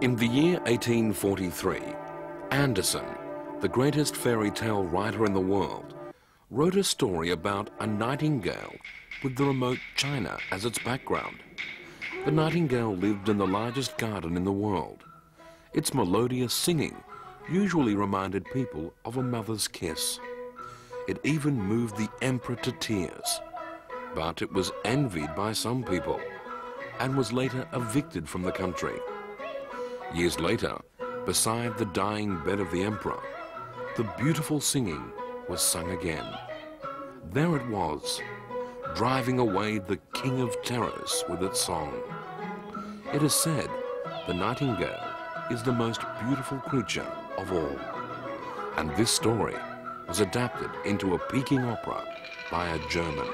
In the year 1843, Anderson, the greatest fairy tale writer in the world, wrote a story about a nightingale with the remote China as its background. The nightingale lived in the largest garden in the world. Its melodious singing usually reminded people of a mother's kiss. It even moved the emperor to tears. But it was envied by some people and was later evicted from the country. Years later, beside the dying bed of the emperor, the beautiful singing was sung again. There it was, driving away the king of terrors with its song. It is said the nightingale is the most beautiful creature of all. And this story was adapted into a Peking opera by a German.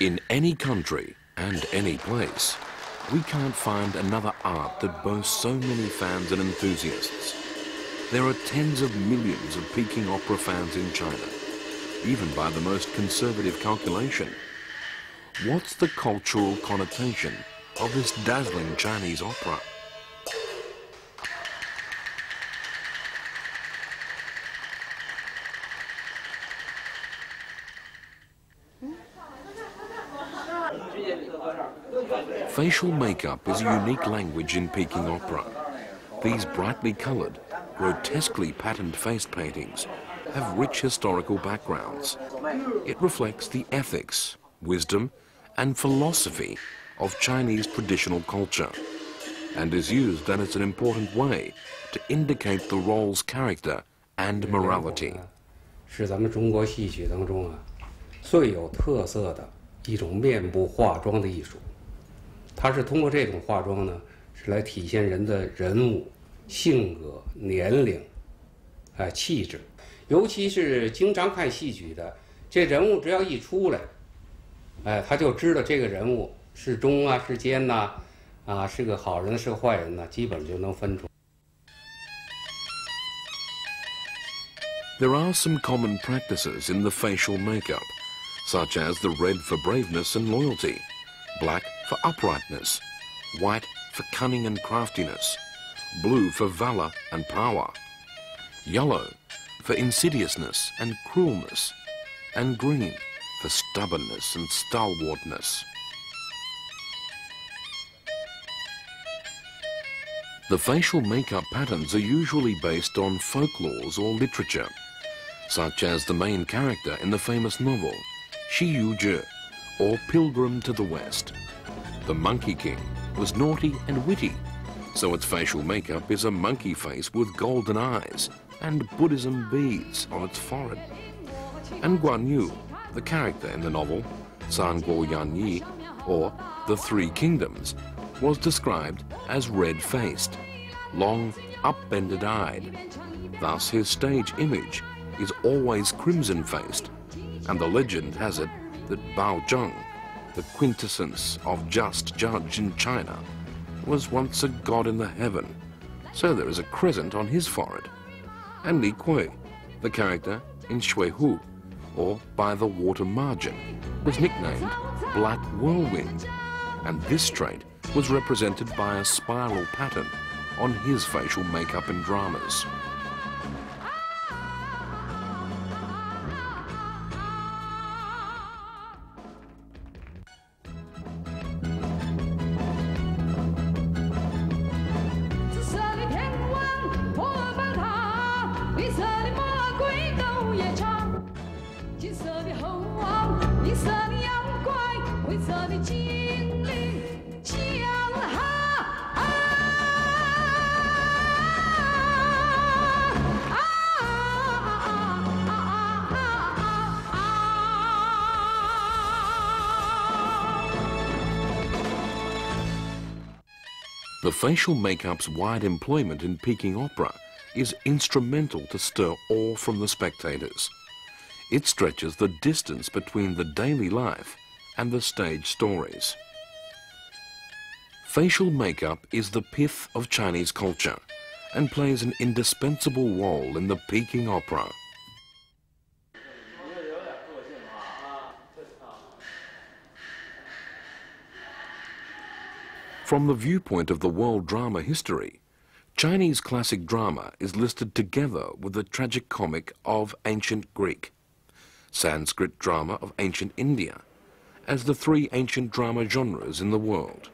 In any country and any place, we can't find another art that boasts so many fans and enthusiasts. There are tens of millions of Peking opera fans in China, even by the most conservative calculation. What's the cultural connotation of this dazzling Chinese opera? Facial makeup is a unique language in Peking opera. These brightly colored, grotesquely patterned face paintings have rich historical backgrounds. It reflects the ethics, wisdom, and philosophy of Chinese traditional culture, and is used as an important way to indicate the role's character and morality. 是咱们中国戏曲当中最有特色的一种面部化妆的艺术。它是通过这种化妆呢，是来体现人的人物、性格、年龄、气质。尤其是经常看戏曲的，这人物只要一出来，他就知道这个人物是忠啊，是奸呐，是个好人，是个坏人呢，基本就能分出。There are some common practices in the facial makeup, such as the red for braveness and loyalty, black for uprightness, white for cunning and craftiness, blue for valor and power, yellow for insidiousness and cruelness, and green for stubbornness and stalwartness. The facial makeup patterns are usually based on folklores or literature, such as the main character in the famous novel, Xi Yu Zhe, or Pilgrim to the West. The Monkey King was naughty and witty, so its facial makeup is a monkey face with golden eyes and Buddhism beads on its forehead. And Guan Yu, the character in the novel, San Guo Yan Yi, or The Three Kingdoms, was described as red-faced, long, up-bended-eyed. Thus his stage image is always crimson-faced, and the legend has it that Bao Zheng, the quintessence of just judge in China, was once a god in the heaven, so there is a crescent on his forehead. And Li Kui, the character in Shui Hu, or By the Water Margin, was nicknamed Black Whirlwind, and this trait was represented by a spiral pattern on his facial makeup in dramas. The facial makeup's wide employment in Peking opera is instrumental to stir awe from the spectators. It stretches the distance between the daily life and the stage stories. Facial makeup is the pith of Chinese culture and plays an indispensable role in the Peking Opera. From the viewpoint of the world drama history, Chinese classic drama is listed together with the tragicomic of ancient Greek, Sanskrit drama of ancient India, as the three ancient drama genres in the world.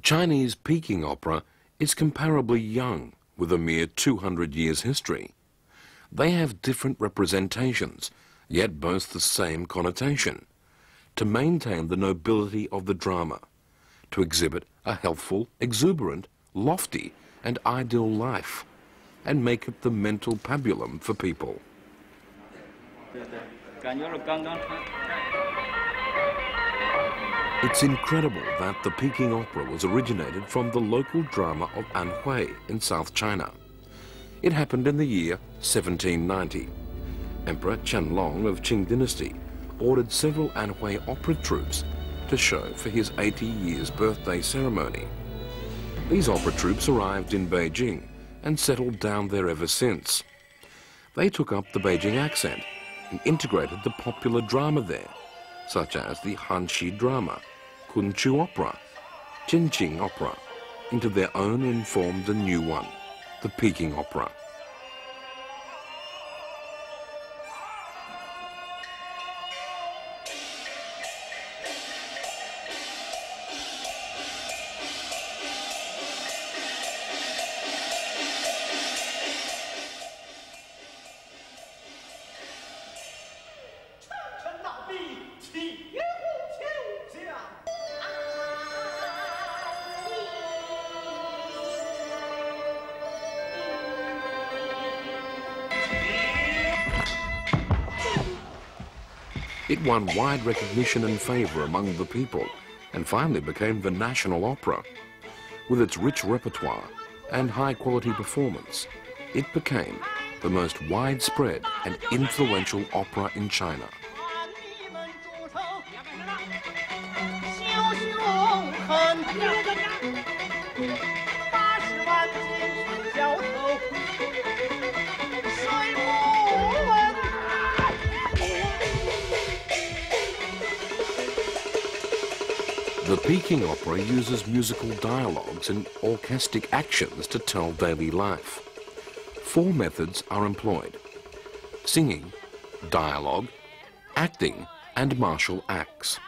Chinese Peking opera is comparably young, with a mere 200 years history. They have different representations, yet boast the same connotation: to maintain the nobility of the drama, to exhibit a healthful, exuberant, lofty, and ideal life, and make it the mental pabulum for people. It's incredible that the Peking Opera was originated from the local drama of Anhui in South China. It happened in the year 1790. Emperor Qianlong of Qing dynasty ordered several Anhui opera troupes to show for his 80 years birthday ceremony. These opera troupes arrived in Beijing and settled down there ever since. They took up the Beijing accent and integrated the popular drama there, such as the Hanxi drama, Quintessence Opera, Beijing Opera, into their own and formed a new one, the Peking Opera. It won wide recognition and favor among the people and finally became the national opera. With its rich repertoire and high-quality performance, it became the most widespread and influential opera in China. The Peking Opera uses musical dialogues and orchestral actions to tell daily life. 4 methods are employed: singing, dialogue, acting, and martial acts.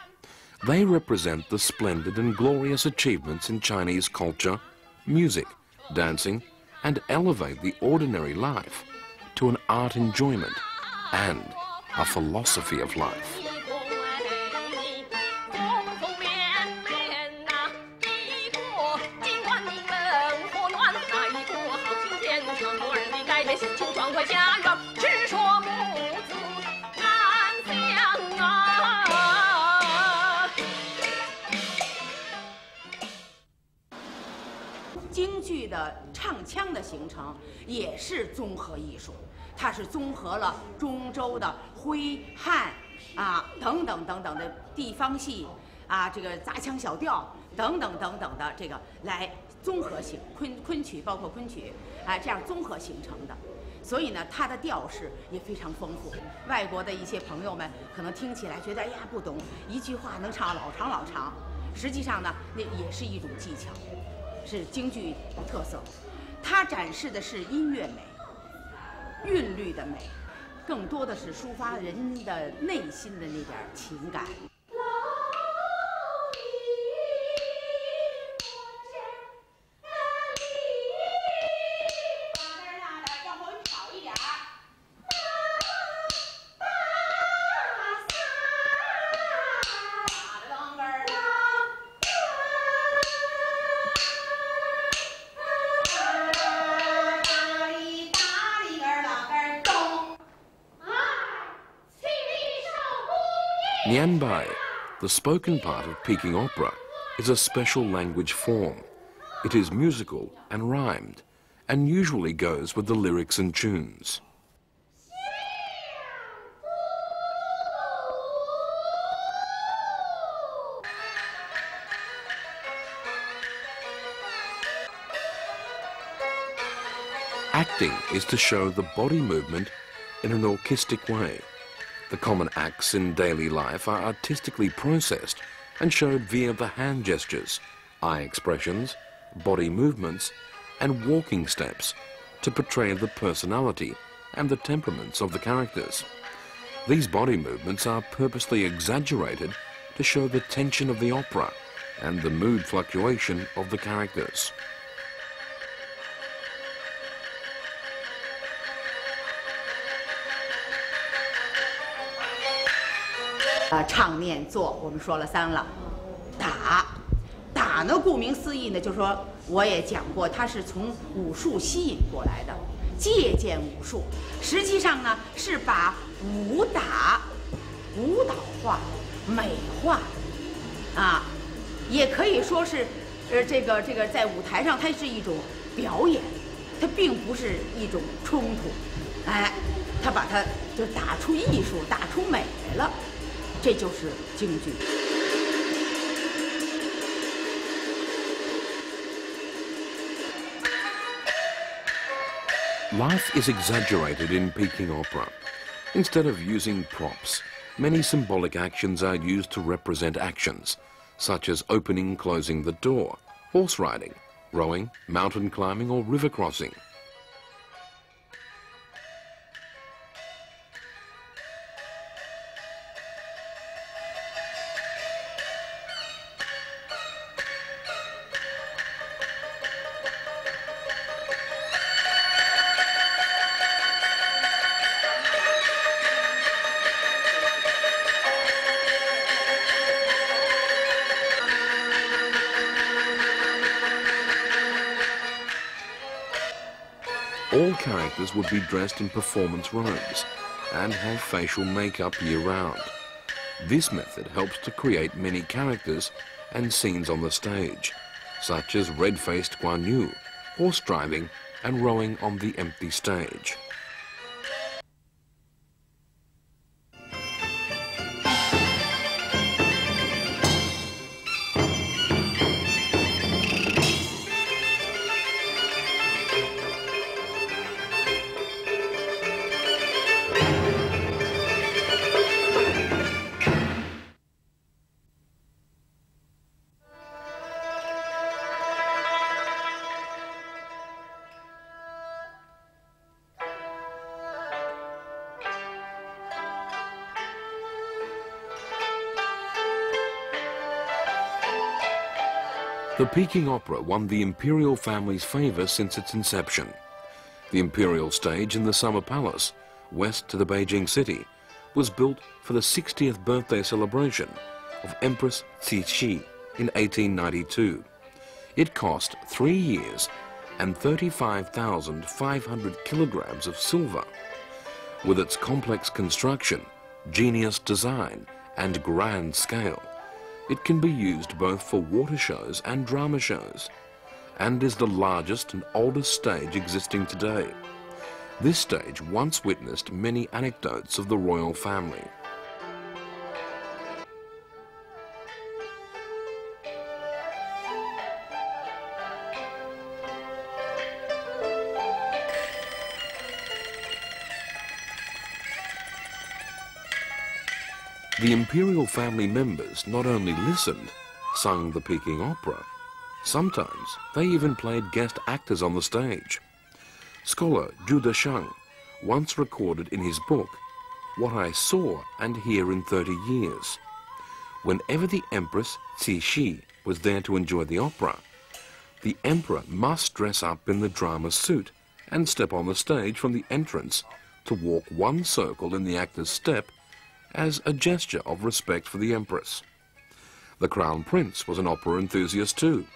They represent the splendid and glorious achievements in Chinese culture, music, dancing, and elevate the ordinary life to an art enjoyment and a philosophy of life.京剧的唱腔的形成也是综合艺术，它是综合了中州的徽汉等等等等的地方戏这个杂腔小调等等等等的这个来综合性昆曲包括昆曲这样综合形成的。所以呢，它的调式也非常丰富。外国的一些朋友们可能听起来觉得哎呀不懂，一句话能唱老长老长，实际上呢，那也是一种技巧，是京剧的特色。它展示的是音乐美、韵律的美，更多的是抒发人的内心的那点情感。Nianbai, the spoken part of Peking opera, is a special language form. It is musical and rhymed, and usually goes with the lyrics and tunes. Acting is to show the body movement in an orchestic way. The common acts in daily life are artistically processed and showed via the hand gestures, eye expressions, body movements, and walking steps to portray the personality and the temperaments of the characters. These body movements are purposely exaggerated to show the tension of the opera and the mood fluctuation of the characters. 唱念做，我们说了3了。打呢，顾名思义呢，就说我也讲过，它是从武术吸引过来的，借鉴武术。实际上呢，是把武打舞蹈化、美化，啊，也可以说是，这个在舞台上它是一种表演，它并不是一种冲突，哎，它把它就打出艺术、打出美来了。 这就是京剧。Life is exaggerated in Peking Opera. Instead of using props, many symbolic actions are used to represent actions, such as opening, closing the door, horse riding, rowing, mountain climbing, or river crossing. All characters would be dressed in performance robes and have facial makeup year-round. This method helps to create many characters and scenes on the stage, such as red-faced Guan Yu, horse driving and rowing on the empty stage. The Peking Opera won the imperial family's favour since its inception. The imperial stage in the Summer Palace, west to the Beijing city, was built for the 60th birthday celebration of Empress Cixi in 1892. It cost 3 years and 35,500 kilograms of silver. With its complex construction, genius design and grand scale, it can be used both for water shows and drama shows, and is the largest and oldest stage existing today. This stage once witnessed many anecdotes of the royal family. The imperial family members not only listened, sung the Peking Opera, sometimes they even played guest actors on the stage. Scholar Zhu Desheng once recorded in his book, "What I Saw and Hear in 30 Years." Whenever the Empress Cixi was there to enjoy the opera, the emperor must dress up in the drama suit and step on the stage from the entrance to walk one circle in the actor's step as a gesture of respect for the Empress. The Crown Prince was an opera enthusiast too.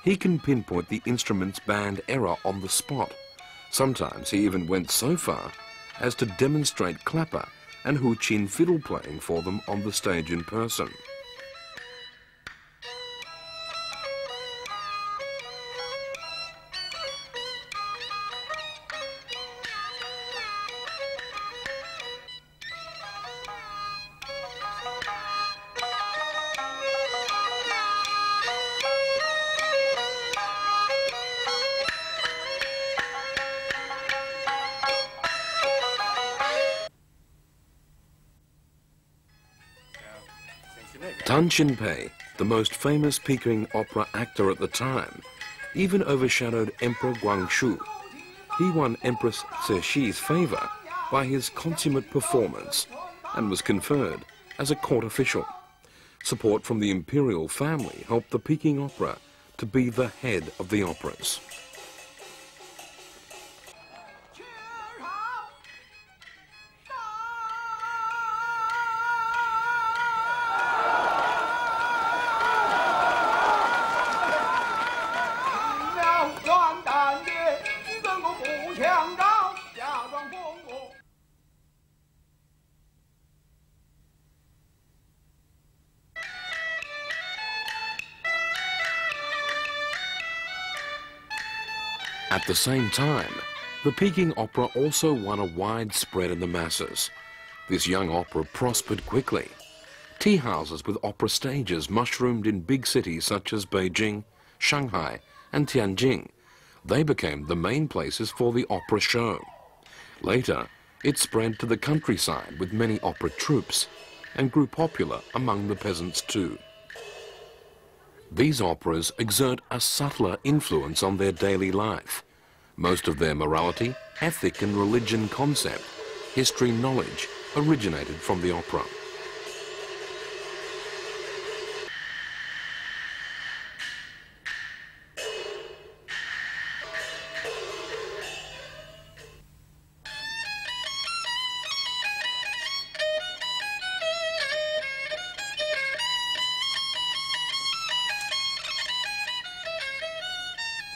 He can pinpoint the instrument's band error on the spot. Sometimes he even went so far as to demonstrate clapper and huqin fiddle playing for them on the stage in person. Tan Xinpei, the most famous Peking opera actor at the time, even overshadowed Emperor Guangxu. He won Empress Cixi's favor by his consummate performance and was conferred as a court official. Support from the imperial family helped the Peking Opera to be the head of the operas. At the same time, the Peking Opera also won a wide spread in the masses. This young opera prospered quickly. Tea houses with opera stages mushroomed in big cities such as Beijing, Shanghai and Tianjin. They became the main places for the opera show. Later, it spread to the countryside with many opera troupes and grew popular among the peasants too. These operas exert a subtler influence on their daily life. Most of their morality, ethic and religion concept, history knowledge originated from the opera.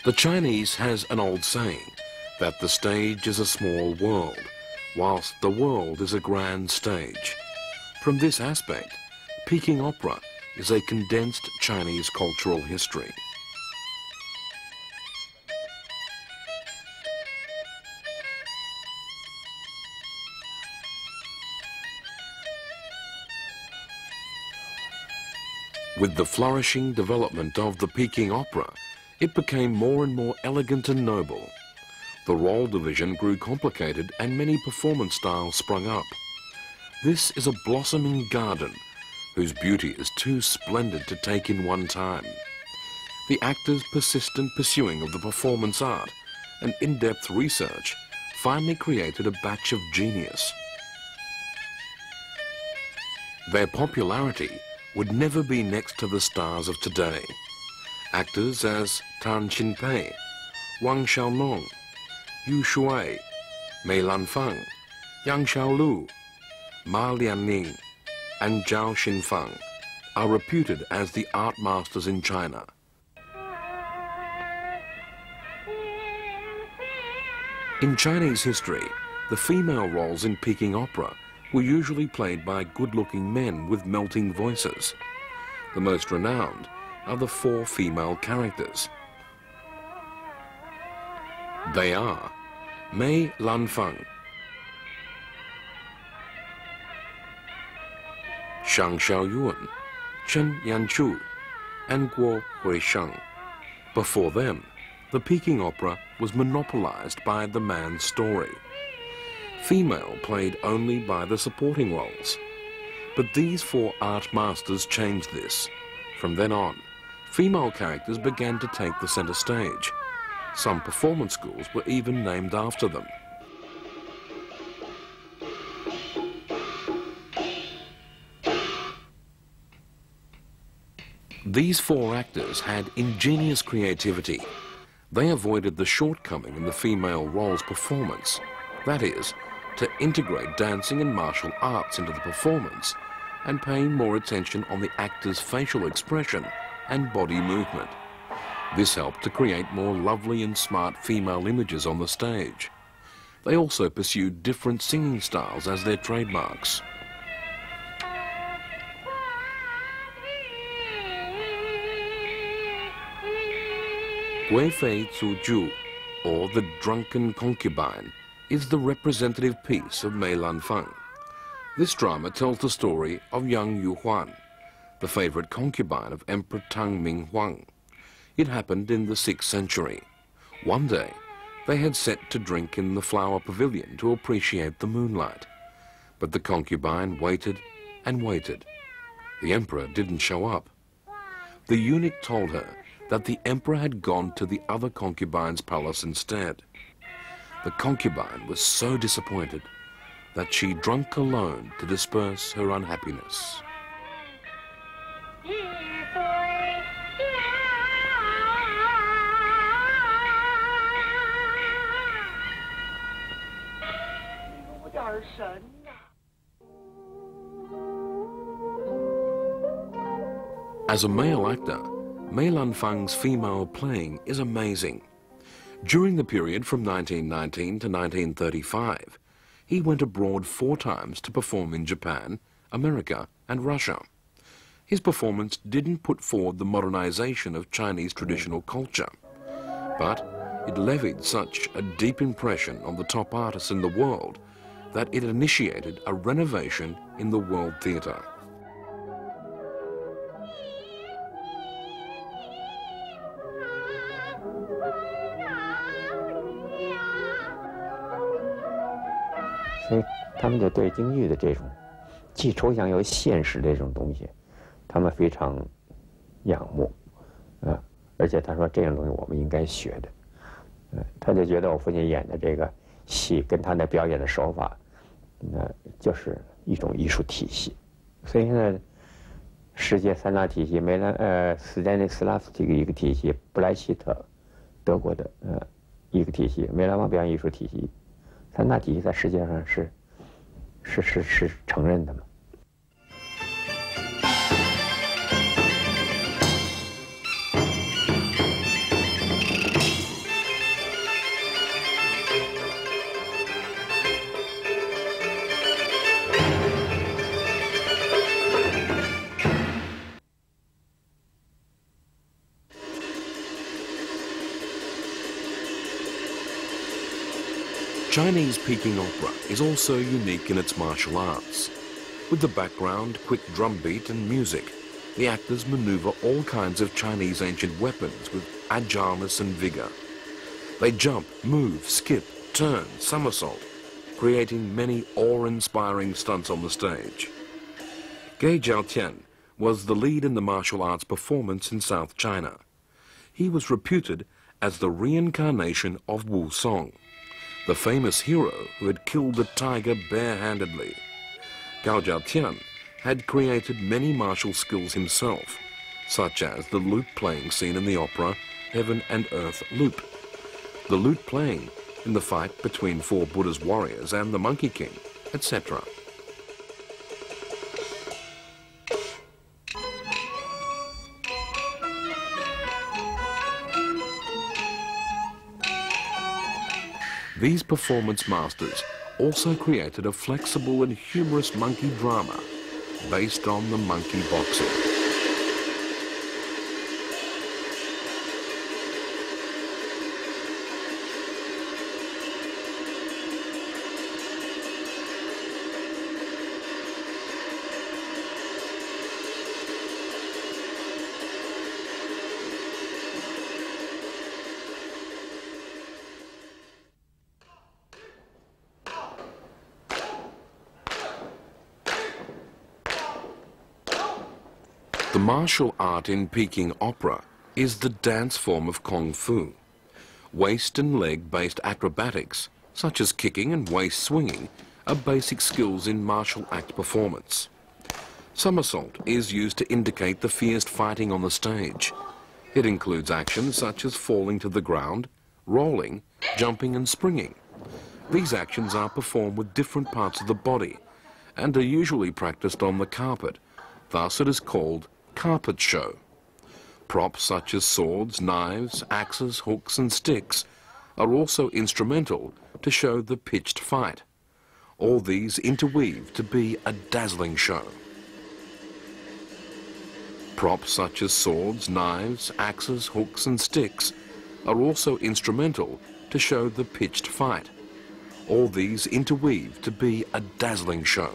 The Chinese has an old saying that the stage is a small world, whilst the world is a grand stage. From this aspect, Peking Opera is a condensed Chinese cultural history. With the flourishing development of the Peking Opera, it became more and more elegant and noble. The role division grew complicated and many performance styles sprung up. This is a blossoming garden whose beauty is too splendid to take in one time. The actors' persistent pursuing of the performance art and in-depth research finally created a batch of genius. Their popularity would never be next to the stars of today. Actors as Tan Xinpei, Wang Xiaonong, Yu Shuai, Mei Lanfang, Yang Xiaolu, Ma Lianning, and Zhao Xinfang are reputed as the art masters in China. In Chinese history, the female roles in Peking Opera were usually played by good-looking men with melting voices. The most renowned are the 4 female characters. They are Mei Lanfang, Shang Xiaoyuan, Chen Yanchu, and Guo Huisheng. Before them, the Peking Opera was monopolized by the man's story. Female played only by the supporting roles. But these 4 art masters changed this. From then on, female characters began to take the center stage. Some performance schools were even named after them. These 4 actors had ingenious creativity. They avoided the shortcoming in the female role's performance, that is, to integrate dancing and martial arts into the performance and paying more attention on the actor's facial expression and body movement. This helped to create more lovely and smart female images on the stage. They also pursued different singing styles as their trademarks. Gui Fei Zu Ju, or The Drunken Concubine, is the representative piece of Mei Lanfang. This drama tells the story of young Yu Huan, the favorite concubine of Emperor Tang Ming Huang. It happened in the 6th century. One day, they had set to drink in the flower pavilion to appreciate the moonlight. But the concubine waited and waited. The emperor didn't show up. The eunuch told her that the emperor had gone to the other concubine's palace instead. The concubine was so disappointed that she drank alone to disperse her unhappiness. As a male actor, Mei Lanfang's female playing is amazing. During the period from 1919 to 1935, he went abroad 4 times to perform in Japan, America, and Russia. His performance didn't put forward the modernization of Chinese traditional culture, but it levied such a deep impression on the top artists in the world that it initiated a renovation in the world theatre.所以他们就对京剧的这种既抽象又现实的这种东西，他们非常仰慕，而且他说这种东西我们应该学的，他就觉得我父亲演的这个戏跟他的表演的手法，就是一种艺术体系。所以现在世界3大体系，斯丹尼斯拉夫这个一个体系，布莱希特德国的一个体系，梅兰芳表演艺术体系，3大体系在世界上是承认的嘛。Chinese Peking Opera is also unique in its martial arts. With the background, quick drum beat and music, the actors maneuver all kinds of Chinese ancient weapons with agileness and vigor. They jump, move, skip, turn, somersault, creating many awe-inspiring stunts on the stage. Ge Jiaotian was the lead in the martial arts performance in South China. He was reputed as the reincarnation of Wu Song, the famous hero who had killed the tiger barehandedly. Gao Jiaotian had created many martial skills himself, such as the lute playing scene in the opera Heaven and Earth Loop, the lute playing in the fight between 4 Buddha's warriors and the Monkey King, etc. These performance masters also created a flexible and humorous monkey drama based on the monkey boxing. The martial art in Peking Opera is the dance form of Kung Fu. Waist and leg-based acrobatics, such as kicking and waist swinging, are basic skills in martial act performance. Somersault is used to indicate the fierce fighting on the stage. It includes actions such as falling to the ground, rolling, jumping and springing. These actions are performed with different parts of the body and are usually practiced on the carpet. Thus it is called carpet show. Props such as swords, knives, axes, hooks and sticks are also instrumental to show the pitched fight. All these interweave to be a dazzling show. Props such as swords, knives, axes, hooks and sticks are also instrumental to show the pitched fight. All these interweave to be a dazzling show.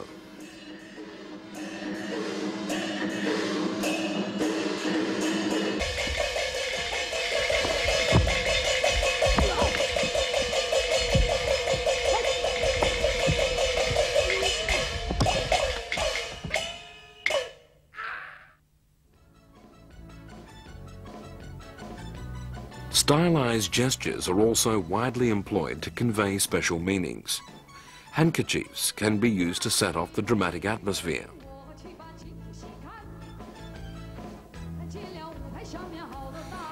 Stylized gestures are also widely employed to convey special meanings. Handkerchiefs can be used to set off the dramatic atmosphere.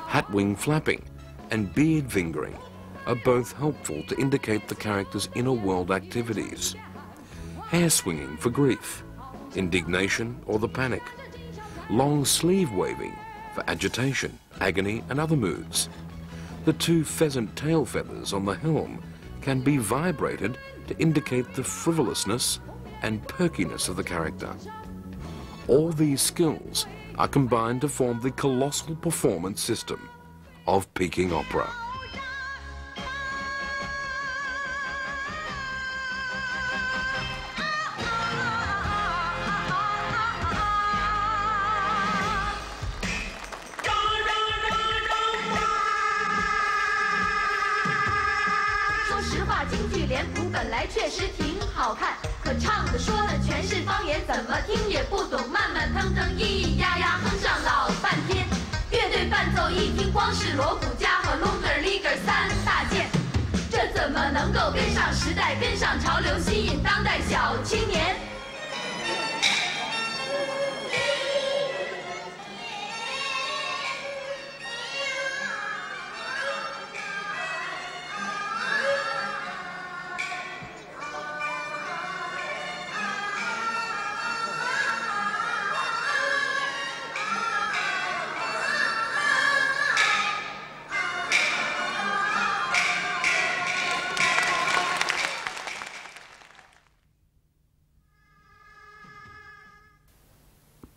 Hat wing flapping and beard fingering are both helpful to indicate the character's inner world activities. Hair swinging for grief, indignation or the panic. Long sleeve waving for agitation, agony and other moods. The two pheasant tail feathers on the helm can be vibrated to indicate the frivolousness and perkiness of the character. All these skills are combined to form the colossal performance system of Peking Opera.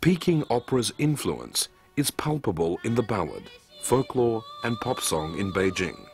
Peking Opera's influence is palpable in the ballad, folklore and pop song in Beijing.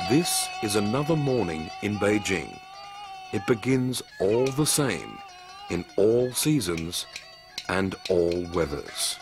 This is another morning in Beijing. It begins all the same in all seasons and all weathers.